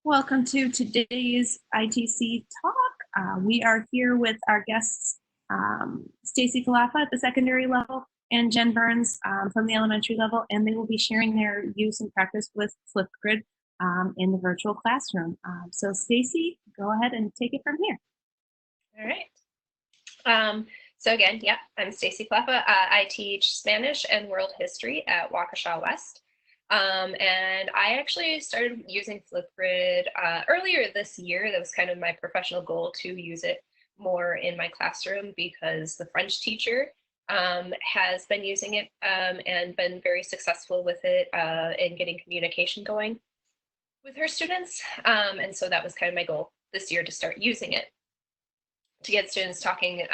Welcome to today's ITC talk. We are here with our guests, STACY KOLAFA at the secondary level and Jen Burns from the elementary level, and they will be sharing their use and practice with Flipgrid in the virtual classroom. So STACY, go ahead and take it from here. All right. So again, yeah, I'm STACY KOLAFA. I teach Spanish and World History at Waukesha West. And I actually started using Flipgrid earlier this year. That was kind of my professional goal, to use it more in my classroom, because the French teacher has been using it and been very successful with it in getting communication going with her students. And so that was kind of my goal this year, to start using it, to get students talking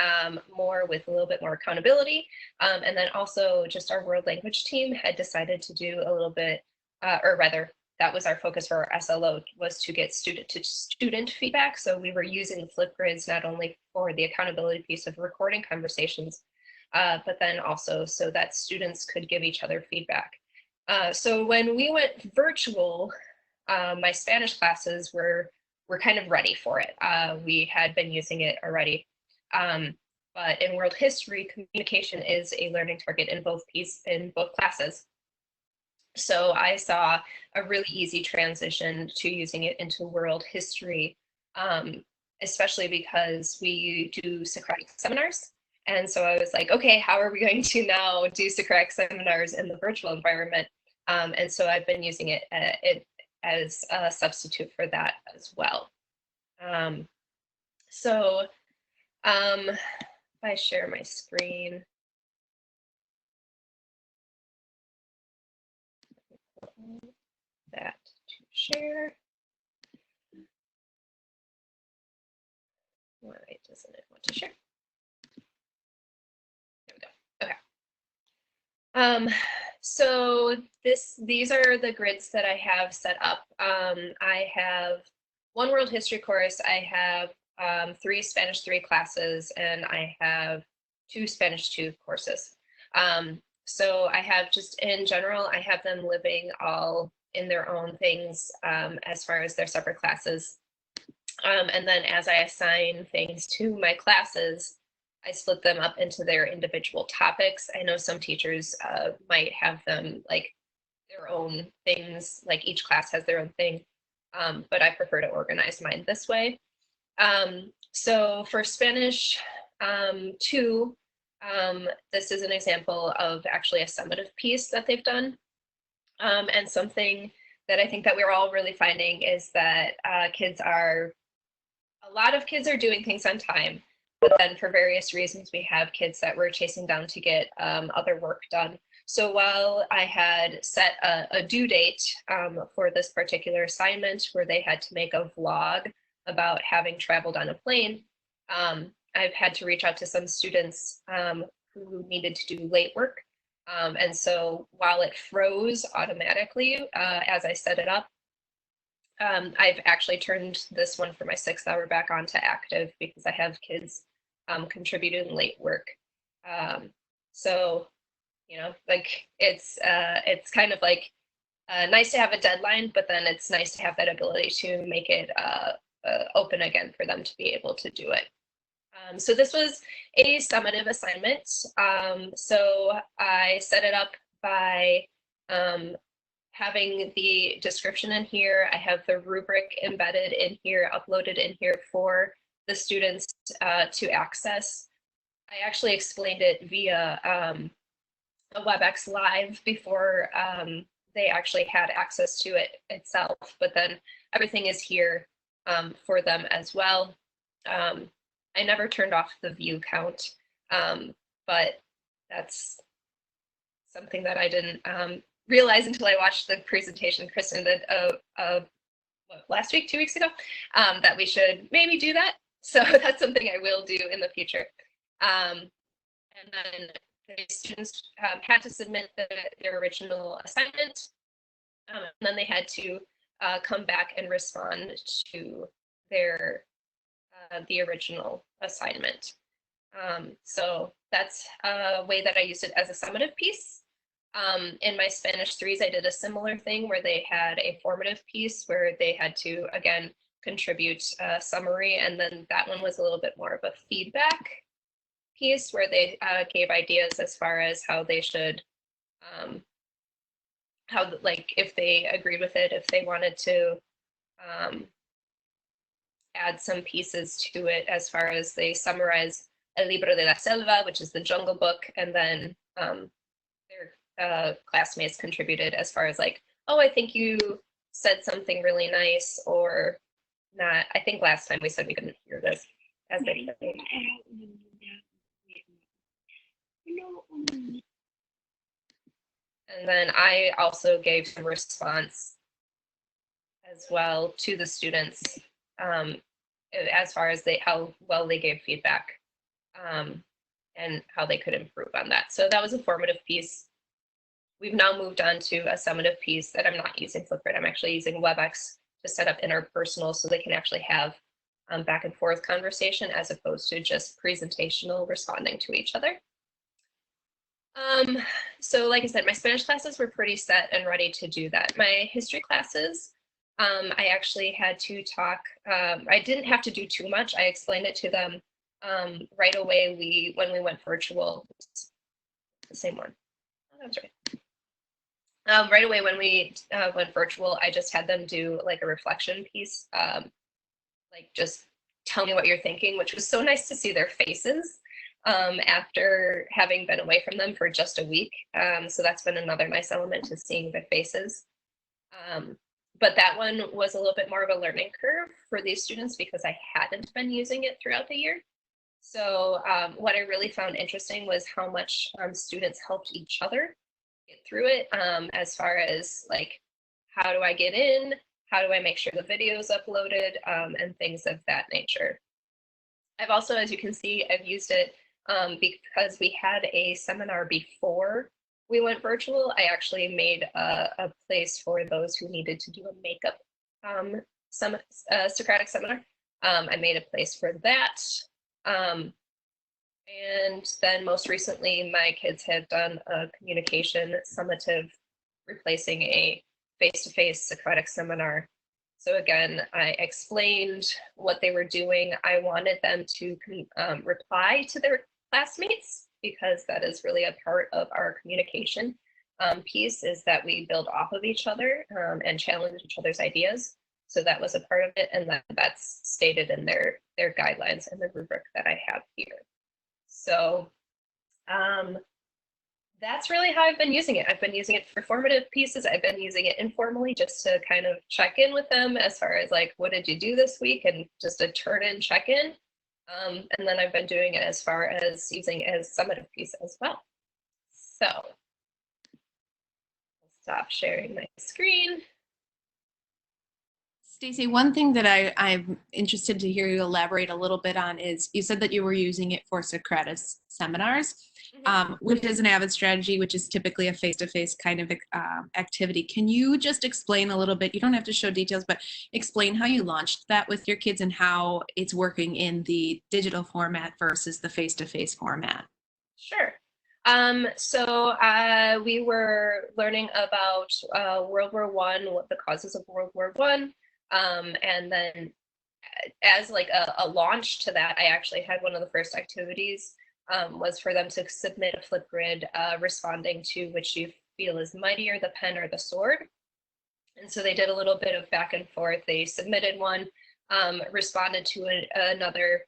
more with a little bit more accountability. And then also just our world language team had decided to do a little bit, or rather, that was our focus for our SLO, was to get student feedback. So we were using Flipgrids not only for the accountability piece of recording conversations, but then also so that students could give each other feedback. So when we went virtual, my Spanish classes were kind of ready for it. We had been using it already. But in world history, communication is a learning target in both classes. So I saw a really easy transition to using it into world history, especially because we do Socratic seminars. And so I was like, okay, how are we going to now do Socratic seminars in the virtual environment? And so I've been using it as a substitute for that as well. If I share my screen, that to share. Why doesn't it want to share? There we go. Okay. So these are the grids that I have set up. I have one world history course, I have 3 Spanish 3 classes, and I have 2 Spanish 2 courses. So I have, just in general, I have them living all in their own things as far as their separate classes. And then as I assign things to my classes, I split them up into their individual topics. I know some teachers might have them like their own things, like each class has their own thing, but I prefer to organize mine this way. So for Spanish 2, this is an example of actually a summative piece that they've done. And something that I think that we're all really finding is that a lot of kids are doing things on time, but then for various reasons, we have kids that we're chasing down to get other work done. So while I had set a due date for this particular assignment, where they had to make a vlog about having traveled on a plane, I've had to reach out to some students who needed to do late work. And so while it froze automatically as I set it up, I've actually turned this one for my 6th hour back on to active, because I have kids contributing late work. So, you know, like it's kind of like nice to have a deadline, but then it's nice to have that ability to make it open again for them to be able to do it. So this was a summative assignment. So I set it up by having the description in here. I have the rubric embedded in here, uploaded in here for the students to access. I actually explained it via a Webex Live before they actually had access to it itself, but then everything is here for them as well. I never turned off the view count, but that's something that I didn't realize until I watched the presentation Kristen did last week, 2 weeks ago, that we should maybe do that. So that's something I will do in the future. And then the students had to submit their original assignment, and then they had to come back and respond to their the original assignment. So that's a way that I used it as a summative piece. In my Spanish 3s, I did a similar thing where they had a formative piece where they had to, again, contribute a summary, and then that one was a little bit more of a feedback piece where they gave ideas as far as how they should, how, like, if they agreed with it, if they wanted to add some pieces to it, as far as they summarize El Libro de la Selva, which is the Jungle Book, and then their classmates contributed as far as like, oh, I think you said something really nice, or not. I think last time we said we couldn't hear this as they said. And then I also gave some response as well to the students as far as how well they gave feedback and how they could improve on that. So that was a formative piece. We've now moved on to a summative piece that I'm not using Flipgrid. I'm actually using Webex to set up interpersonal so they can actually have back and forth conversation as opposed to just presentational responding to each other. So like I said, my Spanish classes were pretty set and ready to do that. My history classes, I actually had to talk, I didn't have to do too much. I explained it to them right away when we went virtual. The same one. Oh, that was right. Right away when we went virtual, I just had them do like a reflection piece, like just tell me what you're thinking, which was so nice to see their faces after having been away from them for just a week. So that's been another nice element to seeing the faces. But that one was a little bit more of a learning curve for these students because I hadn't been using it throughout the year. So what I really found interesting was how much students helped each other get through it, as far as like, how do I get in? How do I make sure the video is uploaded, and things of that nature. I've also, as you can see, I've used it because we had a seminar before we went virtual. I actually made a place for those who needed to do a makeup Socratic seminar. I made a place for that. And then most recently, my kids had done a communication summative, replacing a face-to-face Socratic seminar. So again, I explained what they were doing. I wanted them to reply to their classmates because that is really a part of our communication piece, is that we build off of each other and challenge each other's ideas. So that was a part of it, and that's stated in their guidelines and the rubric that I have here. So that's really how I've been using it. I've been using it for formative pieces. I've been using it informally just to kind of check in with them as far as like, what did you do this week? And just a turn in check in. And then I've been doing it as far as using it as summative piece as well. So I'll stop sharing my screen. Stacy, one thing that I'm interested to hear you elaborate a little bit on is you said that you were using it for Socratic seminars, which is an Avid Strategy, which is typically a face-to-face kind of activity. Can you just explain a little bit? You don't have to show details, but explain how you launched that with your kids and how it's working in the digital format versus the face-to-face format. Sure. So we were learning about World War I, what the causes of World War I. And then as like a launch to that, I actually had one of the first activities was for them to submit a Flipgrid responding to which you feel is mightier, the pen or the sword. And so they did a little bit of back and forth. They submitted one, responded to another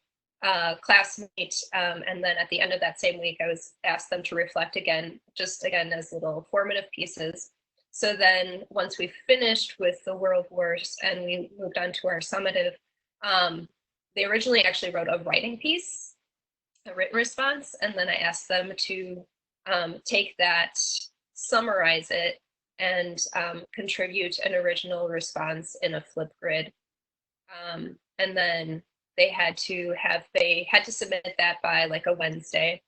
classmate, and then at the end of that same week, I was asked them to reflect again, just again as little formative pieces. So then once we finished with the World Wars and we moved on to our summative, they originally actually wrote a writing piece, a written response, and then I asked them to take that, summarize it, and contribute an original response in a Flipgrid. And then they had to submit that by like a Wednesday,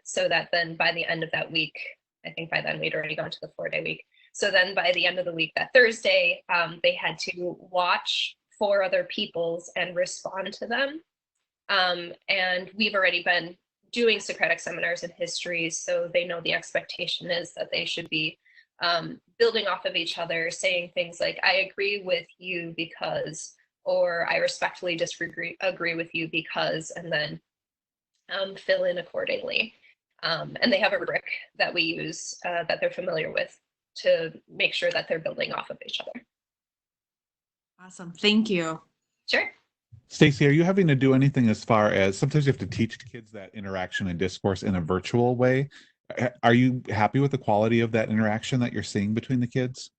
so that then by the end of that week, I think by then we'd already gone to the 4-day week. So then by the end of the week, that Thursday, they had to watch 4 other people's and respond to them. And we've already been doing Socratic seminars in history, so they know the expectation is that they should be building off of each other, saying things like, I agree with you because, or I respectfully agree with you because, and then fill in accordingly. And they have a rubric that we use that they're familiar with to make sure that they're building off of each other. Awesome. Thank you. Sure. Stacy, are you having to do anything as far as sometimes you have to teach kids that interaction and discourse in a virtual way? Are you happy with the quality of that interaction that you're seeing between the kids?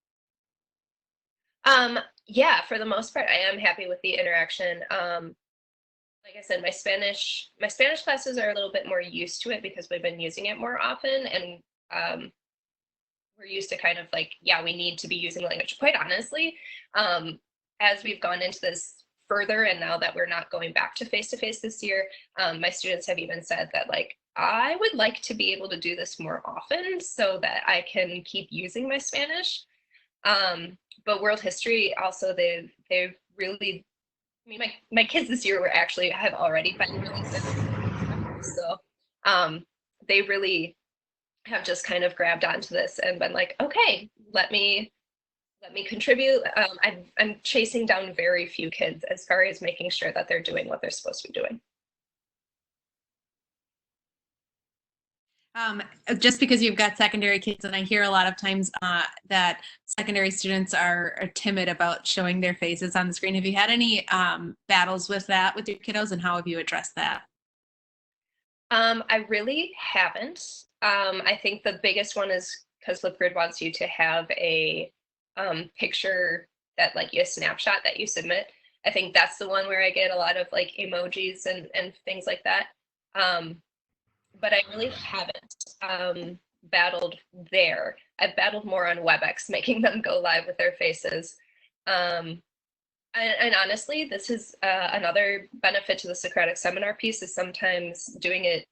Yeah, for the most part, I am happy with the interaction. Like I said, my Spanish classes are a little bit more used to it because we've been using it more often, and we're used to kind of like, yeah, we need to be using language. Quite honestly, as we've gone into this further, and now that we're not going back to face-to-face this year, my students have even said that, like, I would like to be able to do this more often so that I can keep using my Spanish. But world history also, they've really, I mean, my kids this year have already been really good. So they really have just kind of grabbed onto this and been like, okay, let me contribute. I'm chasing down very few kids as far as making sure that they're doing what they're supposed to be doing. Just because you've got secondary kids, and I hear a lot of times that secondary students are timid about showing their faces on the screen. Have you had any battles with that with your kiddos, and how have you addressed that? I really haven't. I think the biggest one is because Flipgrid wants you to have a picture that, like, a snapshot that you submit. I think that's the one where I get a lot of like emojis and things like that. But I really haven't battled there. I've battled more on Webex, making them go live with their faces. And honestly, this is another benefit to the Socratic seminar piece, is sometimes doing it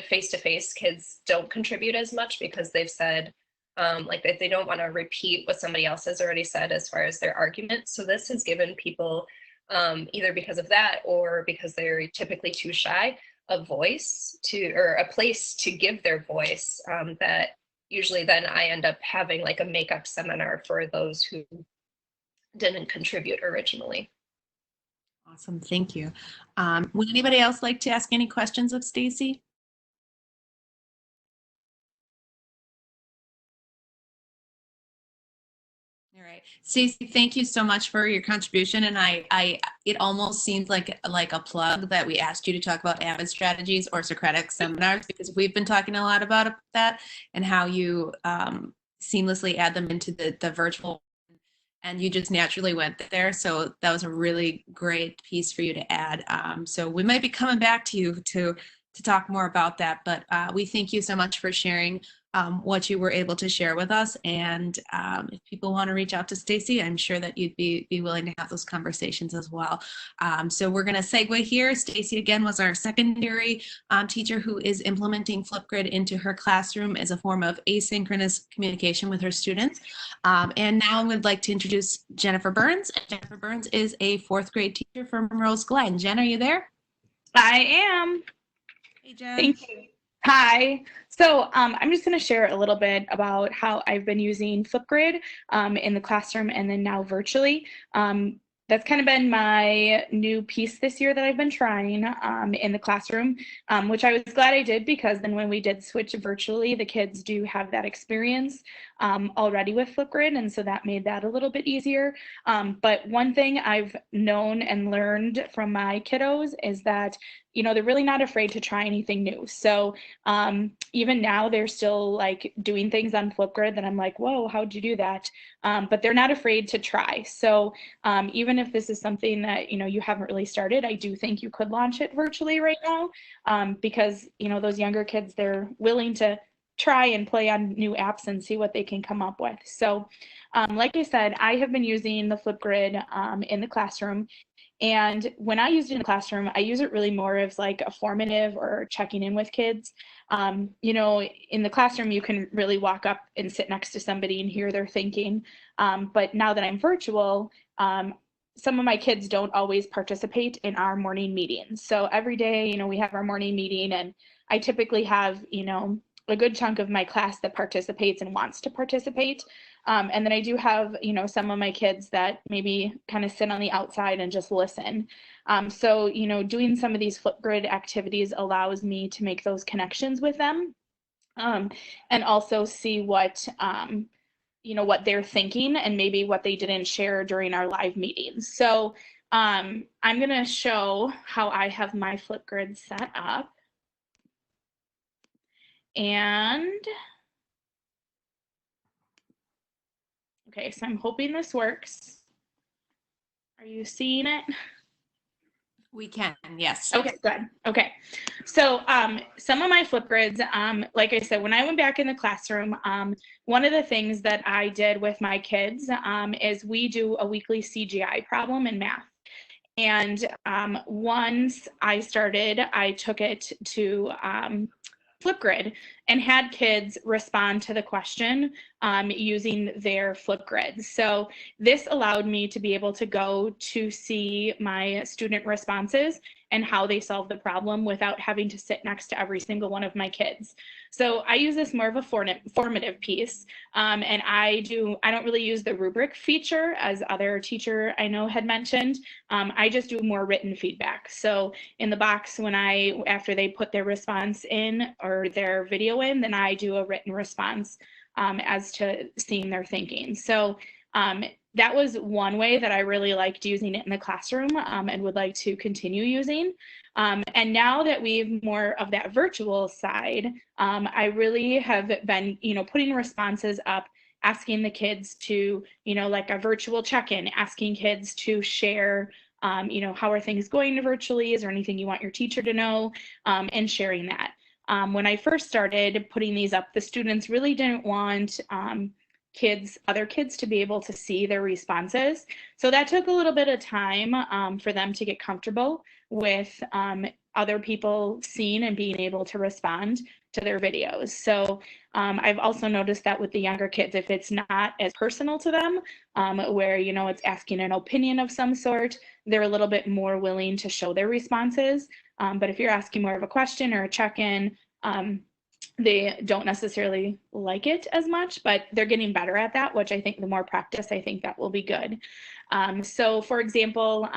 face-to-face, kids don't contribute as much because they've said, like, that they don't want to repeat what somebody else has already said as far as their argument. So this has given people, either because of that or because they're typically too shy, a voice or a place to give their voice, that usually then I end up having like a makeup seminar for those who didn't contribute originally. Awesome. Thank you. Would anybody else like to ask any questions of Stacy? All right, Stacy, thank you so much for your contribution. And it almost seems like a plug that we asked you to talk about Avid strategies or Socratic seminars, because we've been talking a lot about that and how you seamlessly add them into the virtual, and you just naturally went there. So that was a really great piece for you to add. So we might be coming back to you to talk more about that, but we thank you so much for sharing what you were able to share with us. And if people want to reach out to Stacy, I'm sure that you'd be willing to have those conversations as well. So we're going to segue here. Stacy, again, was our secondary teacher who is implementing Flipgrid into her classroom as a form of asynchronous communication with her students. And now I would like to introduce Jennifer Burns. Jennifer Burns is a 4th grade teacher from Rose Glen. Jen, are you there? I am. Hey, Jen. Thank you. Hi. So I'm just going to share a little bit about how I've been using Flipgrid in the classroom and then now virtually. That's kind of been my new piece this year that I've been trying in the classroom, which I was glad I did, because then when we did switch virtually, the kids do have that experience already with Flipgrid, and so that made that a little bit easier. But one thing I've known and learned from my kiddos is that, you know, they're really not afraid to try anything new. So even now they're still like doing things on Flipgrid that I'm like, whoa, how'd you do that? But they're not afraid to try. So even if this is something that, you know, you haven't really started, I do think you could launch it virtually right now, because, you know, those younger kids, they're willing to try and play on new apps and see what they can come up with. So like I said, I have been using the Flipgrid in the classroom. And when I used it in the classroom, I use it really more as like a formative or checking in with kids. You know, in the classroom, you can really walk up and sit next to somebody and hear their thinking. But now that I'm virtual, some of my kids don't always participate in our morning meetings. So every day, you know, we have our morning meeting, and I typically have, a good chunk of my class that participates and wants to participate. And then I do have, some of my kids that maybe kind of sit on the outside and just listen. So, doing some of these Flipgrid activities allows me to make those connections with them, and also see what, what they're thinking and maybe what they didn't share during our live meetings. So I'm going to show how I have my Flipgrid set up. And okay, so I'm hoping this works. Are you seeing it? We can, yes. Okay, good. Okay, so some of my Flipgrids, like I said, when I went back in the classroom, one of the things that I did with my kids is we do a weekly CGI problem in math. And once I started, I took it to Flipgrid and had kids respond to the question using their Flipgrid. So this allowed me to be able to go to see my student responses and how they solve the problem without having to sit next to every single one of my kids. So I use this more of a formative piece, and I don't really use the rubric feature as other teacher I know had mentioned. I just do more written feedback. So in the box, after they put their response in or their video in, then I do a written response as to seeing their thinking. So that was one way that I really liked using it in the classroom and would like to continue using. And now that we've more of that virtual side, I really have been, putting responses up, asking the kids to, like a virtual check-in, asking kids to share, how are things going virtually? Is there anything you want your teacher to know? And sharing that. When I first started putting these up, the students really didn't want other kids to be able to see their responses. So that took a little bit of time for them to get comfortable with other people seeing and being able to respond to their videos. So I've also noticed that with the younger kids, if it's not as personal to them, where, it's asking an opinion of some sort, they're a little bit more willing to show their responses. But if you're asking more of a question or a check-in, they don't necessarily like it as much, but they're getting better at that, which I think the more practice, I think that will be good. So for example,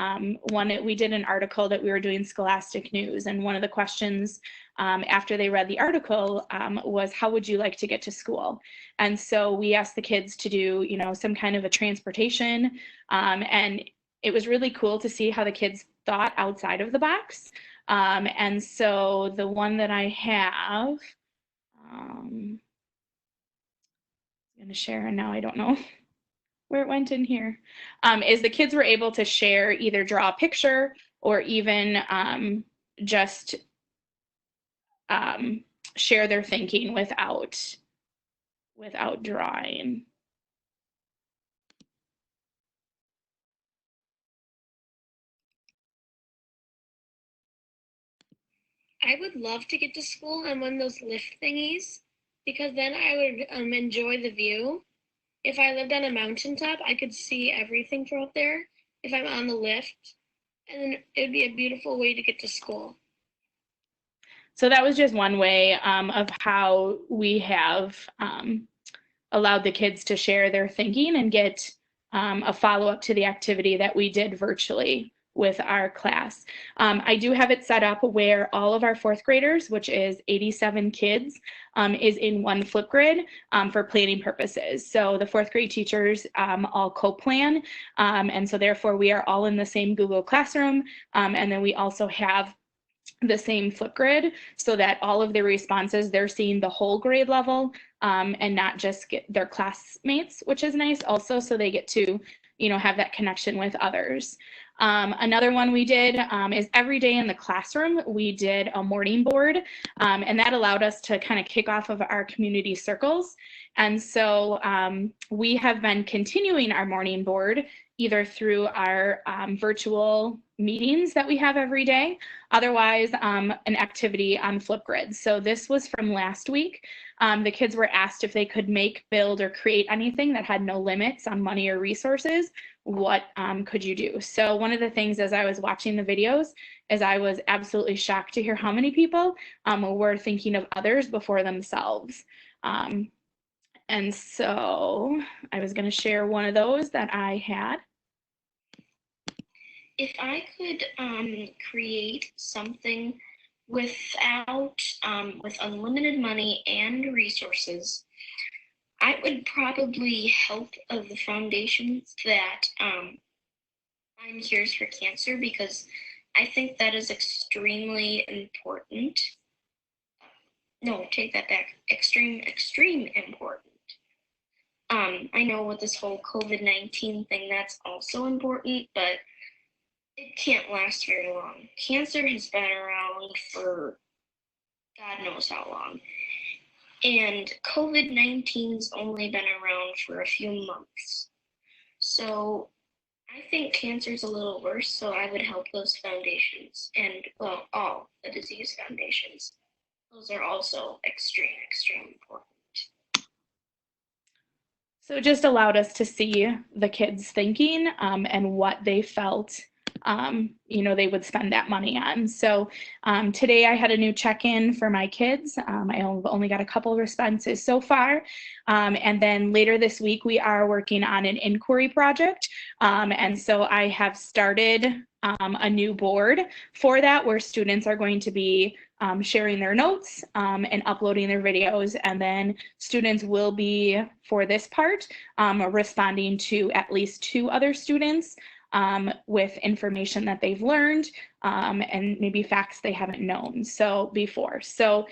we did an article that we were doing Scholastic News, and one of the questions after they read the article was, how would you like to get to school? And so we asked the kids to do, some kind of a transportation, and it was really cool to see how the kids thought outside of the box. And so the one that I have, I'm going to share, and now I don't know where it went in here, is the kids were able to share, either draw a picture or even just share their thinking without drawing. I would love to get to school on one of those lift thingies, because then I would enjoy the view. If I lived on a mountaintop, I could see everything from up there if I'm on the lift, and then it'd be a beautiful way to get to school. So that was just one way of how we have allowed the kids to share their thinking and get a follow-up to the activity that we did virtually with our class. I do have it set up where all of our fourth graders, which is 87 kids, is in one Flipgrid for planning purposes. So the fourth grade teachers all co-plan, and so therefore we are all in the same Google Classroom, and then we also have the same Flipgrid so that all of their responses, they're seeing the whole grade level and not just get their classmates, which is nice also, so they get to have that connection with others. Another one we did is every day in the classroom, we did a morning board, and that allowed us to kind of kick off of our community circles. And so we have been continuing our morning board either through our virtual meetings that we have every day. Otherwise, an activity on Flipgrid. So this was from last week. The kids were asked if they could make, build, or create anything that had no limits on money or resources. What could you do? So one of the things as I was watching the videos is I was absolutely shocked to hear how many people were thinking of others before themselves. And so I was going to share one of those that I had. If I could create something without with unlimited money and resources, I would probably help the foundations that find cures for cancer, because I think that is extremely important. No, take that back. Extreme important. I know with this whole COVID-19 thing, that's also important, but it can't last very long. Cancer has been around for God knows how long. And COVID-19's only been around for a few months. So I think cancer's a little worse, so I would help those foundations and, well, all the disease foundations. Those are also extreme important. So it just allowed us to see the kids thinking and what they felt they would spend that money on. So today I had a new check-in for my kids. I only got a couple of responses so far. And then later this week, we are working on an inquiry project. And so I have started a new board for that, where students are going to be sharing their notes and uploading their videos. And then students will be, for this part, responding to at least 2 other students with information that they've learned and maybe facts they haven't known before. So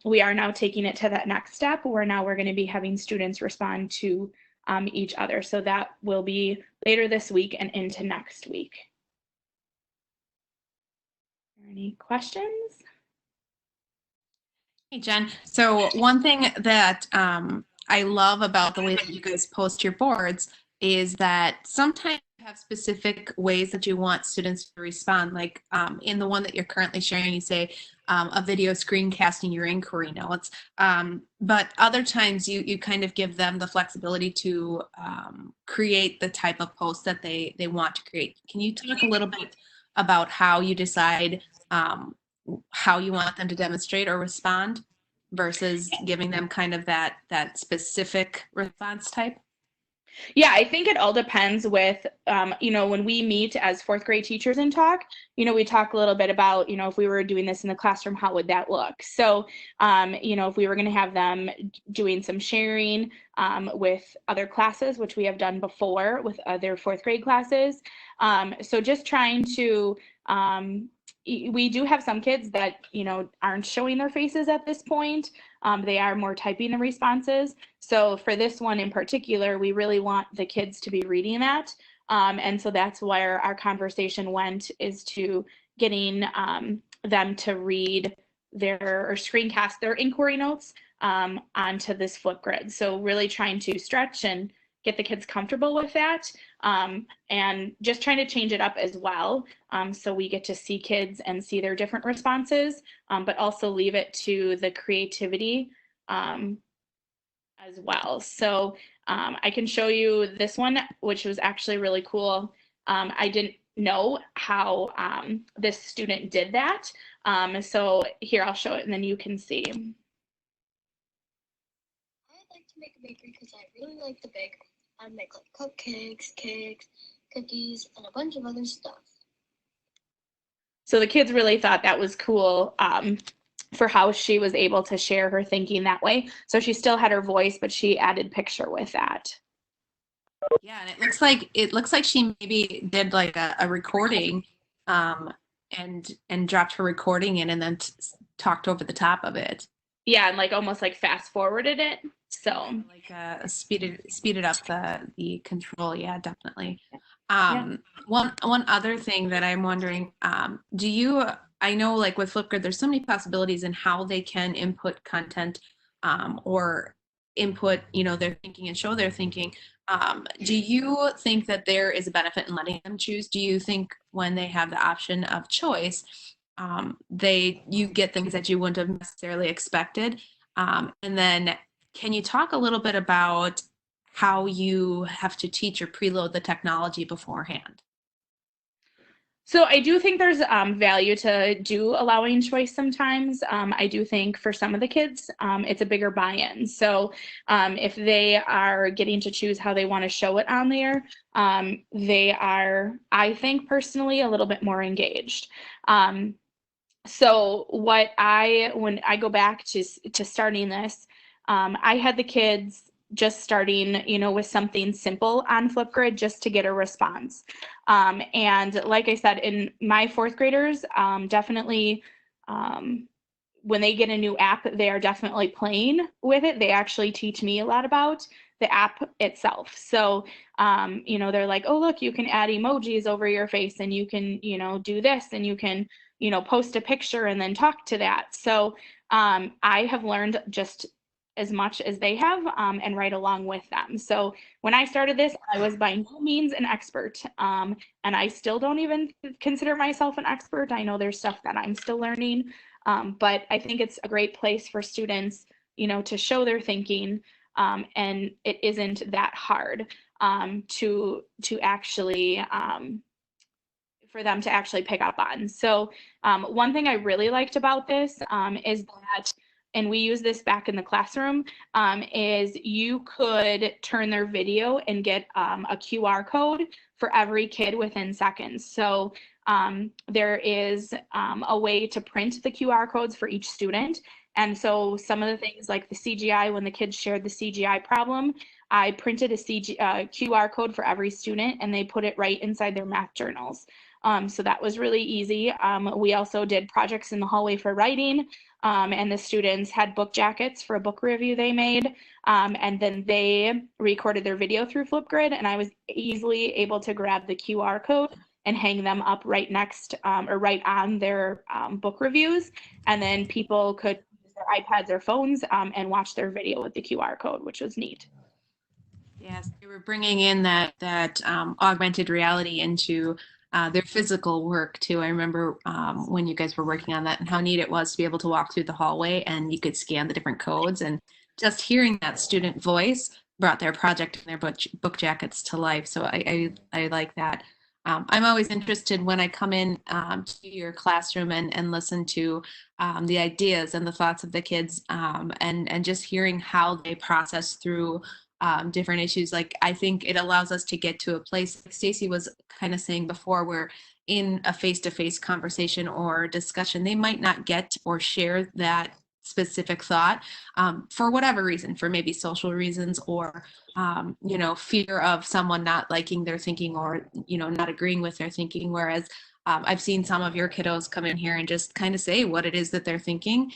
we are now taking it to that next step, where now we're going to be having students respond to each other. So that will be later this week and into next week. Any questions? Hey, Jen. So one thing that I love about the way that you guys post your boards is that sometimes you have specific ways that you want students to respond. Like in the one that you're currently sharing, you say a video screencasting your inquiry notes. But other times you kind of give them the flexibility to create the type of post that they want to create. Can you talk a little bit about how you decide how you want them to demonstrate or respond versus giving them kind of that specific response type? Yeah, I think it all depends with, when we meet as 4th grade teachers and talk, we talk a little bit about, if we were doing this in the classroom, how would that look? So, if we were going to have them doing some sharing with other classes, which we have done before with other 4th grade classes. So just trying to, we do have some kids that, aren't showing their faces at this point. They are more typing the responses. So for this one in particular, we really want the kids to be reading that. And so that's where our conversation went, is to getting them to read or screencast their inquiry notes onto this Flipgrid. So really trying to stretch and get the kids comfortable with that, and just trying to change it up as well, so we get to see kids and see their different responses, but also leave it to the creativity as well. So I can show you this one, which was actually really cool. I didn't know how this student did that. So here, I'll show it and then you can see. I'd like to make a bakery because I really like to bake. I'd make like cupcakes, cakes, cookies, and a bunch of other stuff. So the kids really thought that was cool for how she was able to share her thinking that way. So she still had her voice, but she added picture with that. Yeah, and it looks like she maybe did like a recording and dropped her recording in and then talked over the top of it. Yeah, and like almost like fast forwarded it. So like speeded up the control. Yeah, definitely. Yeah. One other thing that I'm wondering, I know like with Flipgrid, there's so many possibilities in how they can input content or input, their thinking and show their thinking. Do you think that there is a benefit in letting them choose? Do you think when they have the option of choice, you get things that you wouldn't have necessarily expected? And then can you talk a little bit about how you have to teach or preload the technology beforehand? So I do think there's value to allowing choice sometimes. I do think for some of the kids, it's a bigger buy-in. So if they are getting to choose how they want to show it on there, they are, I think personally, a little bit more engaged. So when I go back to starting this, I had the kids just starting, with something simple on Flipgrid just to get a response. And like I said, in my fourth graders, definitely, when they get a new app, they are definitely playing with it. They actually teach me a lot about the app itself. So, they're like, oh, look, you can add emojis over your face and you can, do this and you can, post a picture and then talk to that. So I have learned just as much as they have and right along with them. So when I started this, I was by no means an expert. And I still don't even consider myself an expert. I know there's stuff that I'm still learning. But I think it's a great place for students, to show their thinking. And it isn't that hard to actually for them to actually pick up on. So one thing I really liked about this is that, and we use this back in the classroom, is you could turn their video and get a QR code for every kid within seconds. So there is a way to print the QR codes for each student. And so some of the things like the CGI, when the kids shared the CGI problem, I printed a QR code for every student and they put it right inside their math journals. So that was really easy. We also did projects in the hallway for writing, and the students had book jackets for a book review they made, and then they recorded their video through Flipgrid, and I was easily able to grab the QR code and hang them up right next or right on their book reviews, and then people could use their iPads or phones and watch their video with the QR code, which was neat. Yes, they were bringing in that augmented reality into their physical work too. I remember when you guys were working on that and how neat it was to be able to walk through the hallway and you could scan the different codes, and just hearing that student voice brought their project and their book jackets to life. So I like that. I'm always interested when I come in to your classroom and listen to the ideas and the thoughts of the kids, and just hearing how they process through different issues. Like, I think it allows us to get to a place, like Stacy was kind of saying before, where in a face-to-face conversation or discussion, they might not get or share that specific thought for whatever reason, for maybe social reasons or, fear of someone not liking their thinking or, not agreeing with their thinking. Whereas I've seen some of your kiddos come in here and just kind of say what it is that they're thinking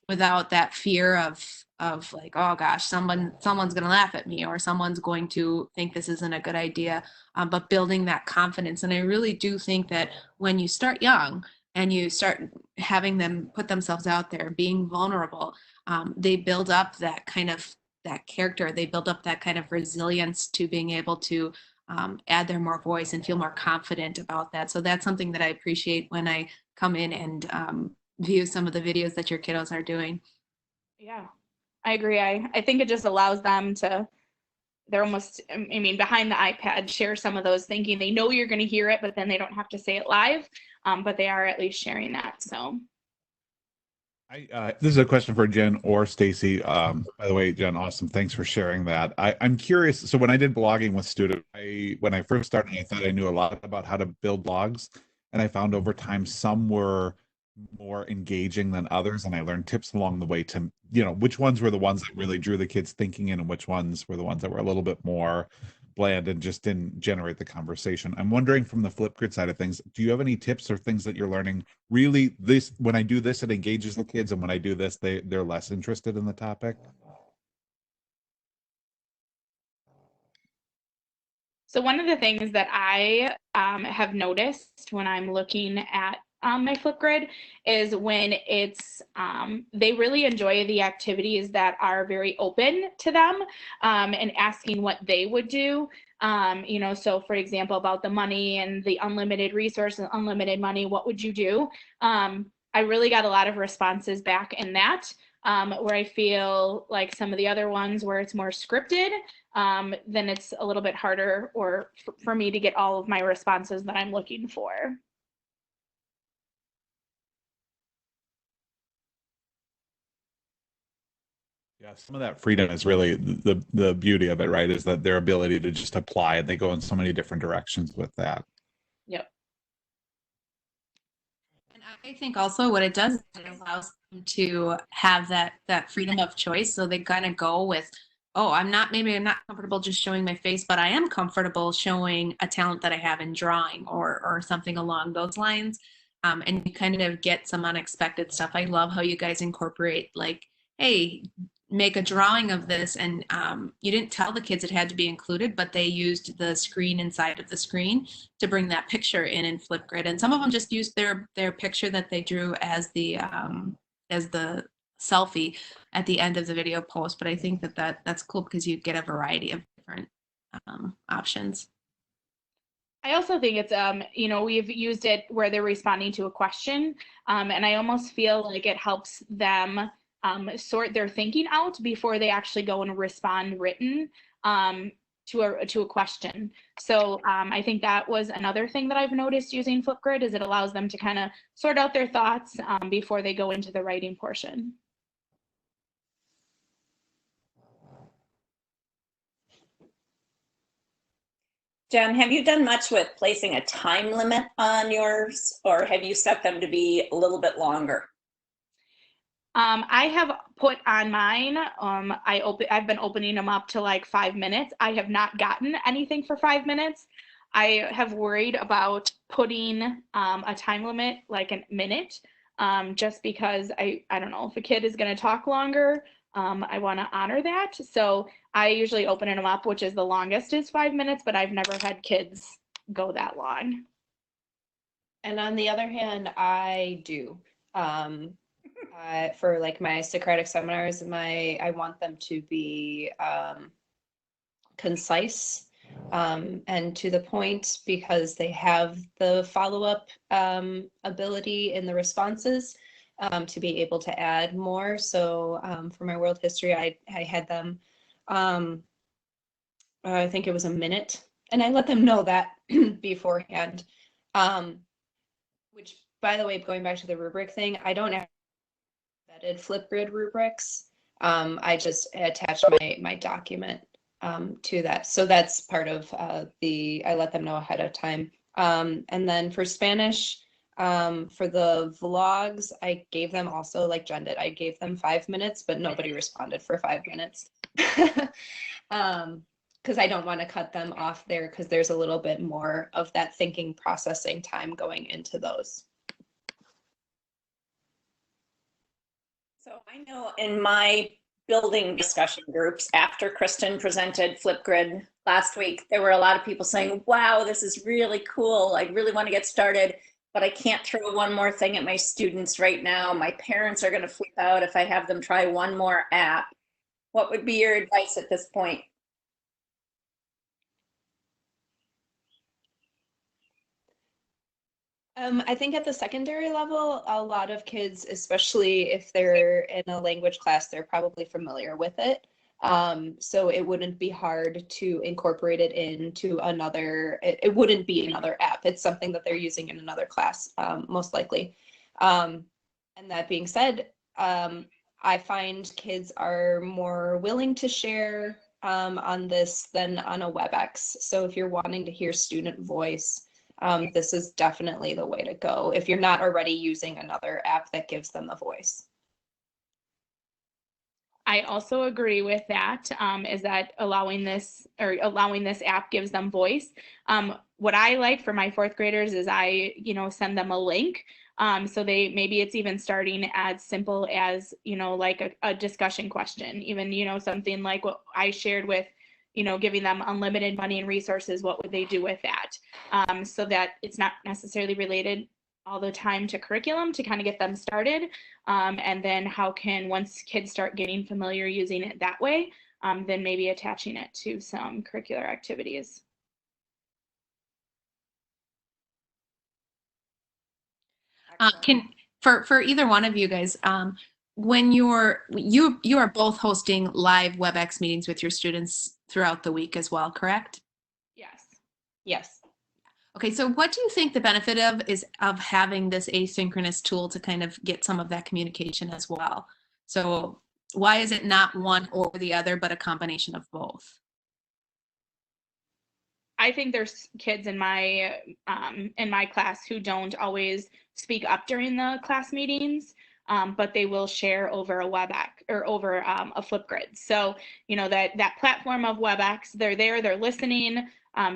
without that fear of like, oh gosh, someone's going to laugh at me or someone's going to think this isn't a good idea, but building that confidence. And I really do think that when you start young and you start having them put themselves out there, being vulnerable, they build up that character, they build up that kind of resilience to being able to add their more voice and feel more confident about that. So that's something that I appreciate when I come in and view some of the videos that your kiddos are doing. Yeah, I agree. I think it just allows them to, they're almost, behind the iPad, share some of those thinking. They know you're going to hear it, but then they don't have to say it live, but they are at least sharing that. So. This is a question for Jen or Stacy. By the way, Jen, awesome. Thanks for sharing that. I'm curious. So when I did blogging with students, when I first started, I thought I knew a lot about how to build blogs. And I found over time some were more engaging than others. And I learned tips along the way to, which ones were the ones that really drew the kids thinking in and which ones were the ones that were a little bit more bland and just didn't generate the conversation. I'm wondering, from the Flipgrid side of things, do you have any tips or things that you're learning? Really, when I do this, it engages the kids, and when I do this, they're less interested in the topic. So one of the things that I have noticed when I'm looking at my Flipgrid is when it's they really enjoy the activities that are very open to them, and asking what they would do. So for example, about the money and the unlimited resource and unlimited money, what would you do? I really got a lot of responses back in that, where I feel like some of the other ones where it's more scripted, then it's a little bit harder for me to get all of my responses that I'm looking for. Yeah, some of that freedom is really the beauty of it, right? Is that their ability to just apply, and they go in so many different directions with that. Yep. And I think also what it does is it allows them to have that freedom of choice. So they kind of go with, oh, maybe I'm not comfortable just showing my face, but I am comfortable showing a talent that I have in drawing or something along those lines. And you kind of get some unexpected stuff. I love how you guys incorporate, like, hey, make a drawing of this, and you didn't tell the kids it had to be included, but they used the screen inside of the screen to bring that picture in Flipgrid. And some of them just used their picture that they drew as the selfie at the end of the video post. But I think that's cool because you get a variety of different options. I also think it's, we've used it where they're responding to a question, and I almost feel like it helps them sort their thinking out before they actually go and respond written to a question. So I think that was another thing that I've noticed using Flipgrid, is it allows them to kind of sort out their thoughts before they go into the writing portion. Jen, have you done much with placing a time limit on yours, or have you set them to be a little bit longer? I have put on mine, I've been opening them up to like 5 minutes. I have not gotten anything for 5 minutes. I have worried about putting a time limit, like a minute, just because I don't know, if a kid is going to talk longer, I want to honor that. So I usually open them up, which is the longest is 5 minutes, but I've never had kids go that long. And on the other hand, I do. For like my Socratic seminars, I want them to be concise and to the point, because they have the follow-up ability in the responses to be able to add more. So for my world history, I had them, I think it was a minute, and I let them know that beforehand. Which, by the way, going back to the rubric thing, I don't have vetted Flipgrid rubrics. I just attached my document to that. So that's part of I let them know ahead of time. And then for Spanish, for the vlogs, I gave them also, like Jen did, I gave them 5 minutes, but nobody responded for 5 minutes. Because I don't want to cut them off there, because there's a little bit more of that thinking, processing time going into those. So I know in my building discussion groups, after Kristen presented Flipgrid last week, there were a lot of people saying, wow, this is really cool. I really want to get started, but I can't throw one more thing at my students right now. My parents are going to flip out if I have them try one more app. What would be your advice at this point? I think at the secondary level, a lot of kids, especially if they're in a language class, they're probably familiar with it. So it wouldn't be hard to incorporate it into it wouldn't be another app. It's something that they're using in another class, most likely. And that being said, I find kids are more willing to share on this than on a Webex. So if you're wanting to hear student voice, this is definitely the way to go if you're not already using another app that gives them the voice. I also agree with that, is that allowing this app gives them voice. What I like for my fourth graders is I, send them a link. So maybe it's even starting as simple as, like a discussion question, even, something like what I shared with, giving them unlimited money and resources, what would they do with that? So that it's not necessarily related all the time to curriculum to kind of get them started. And then how can, once kids start getting familiar using it that way, then maybe attaching it to some curricular activities. For either one of you guys, when you are both hosting live WebEx meetings with your students throughout the week as well, correct? Yes. Yes. Okay, so what do you think the benefit of having this asynchronous tool to kind of get some of that communication as well? So why is it not one or the other, but a combination of both? I think there's kids in my class who don't always speak up during the class meetings, but they will share over a Webex or over a Flipgrid. So, you know, that platform of Webex, they're there, they're listening,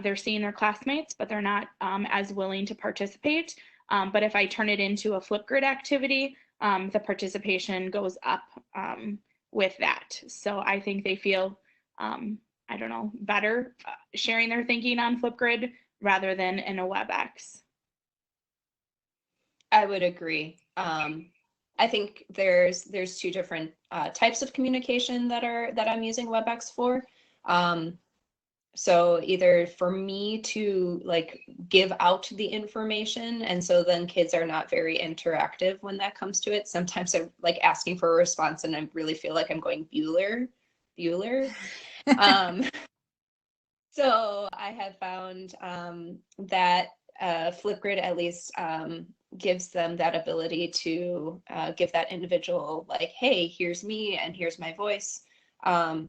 they're seeing their classmates, but they're not as willing to participate. But if I turn it into a Flipgrid activity, the participation goes up with that. So I think they feel, I don't know, better sharing their thinking on Flipgrid rather than in a WebEx. I would agree. I think there's two different types of communication that I'm using WebEx for. So either for me to like give out the information, and so then kids are not very interactive when that comes to it. Sometimes I'm like asking for a response and I really feel like I'm going Bueller. So I have found that Flipgrid at least gives them that ability to give that individual like, hey, here's me and here's my voice. And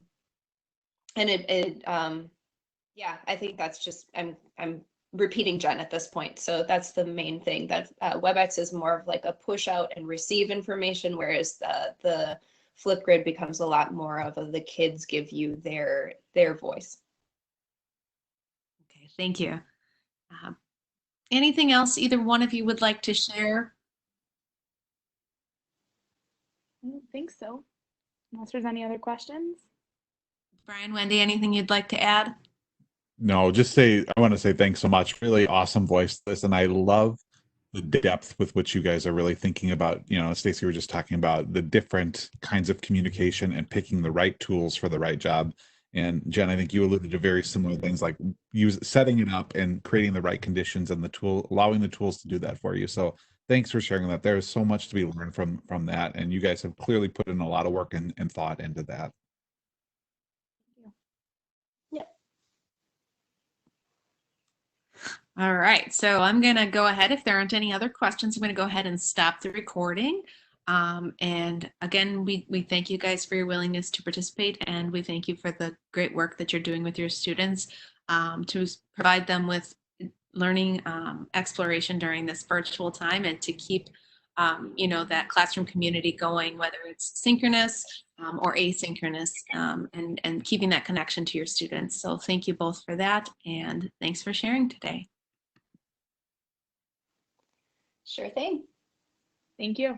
yeah, I think that's just, I'm repeating Jen at this point. So that's the main thing, that WebEx is more of like a push out and receive information, whereas the Flipgrid becomes a lot more of the kids give you their voice. Okay, thank you. Anything else either one of you would like to share? I don't think so, unless there's any other questions. Brian, Wendy, anything you'd like to add? No, I want to say thanks so much. Really awesome voice this, and I love the depth with which you guys are really thinking about, you know, Stacy, we were just talking about the different kinds of communication and picking the right tools for the right job. And Jen, I think you alluded to very similar things like setting it up and creating the right conditions and allowing the tools to do that for you. So thanks for sharing that. There's so much to be learned from that. And you guys have clearly put in a lot of work and thought into that. All right, so I'm going to go ahead. If there aren't any other questions, I'm going to go ahead and stop the recording. And again, we thank you guys for your willingness to participate, and we thank you for the great work that you're doing with your students to provide them with learning exploration during this virtual time, and to keep you know, that classroom community going, whether it's synchronous or asynchronous, and keeping that connection to your students. So thank you both for that, and thanks for sharing today. Sure thing. Thank you.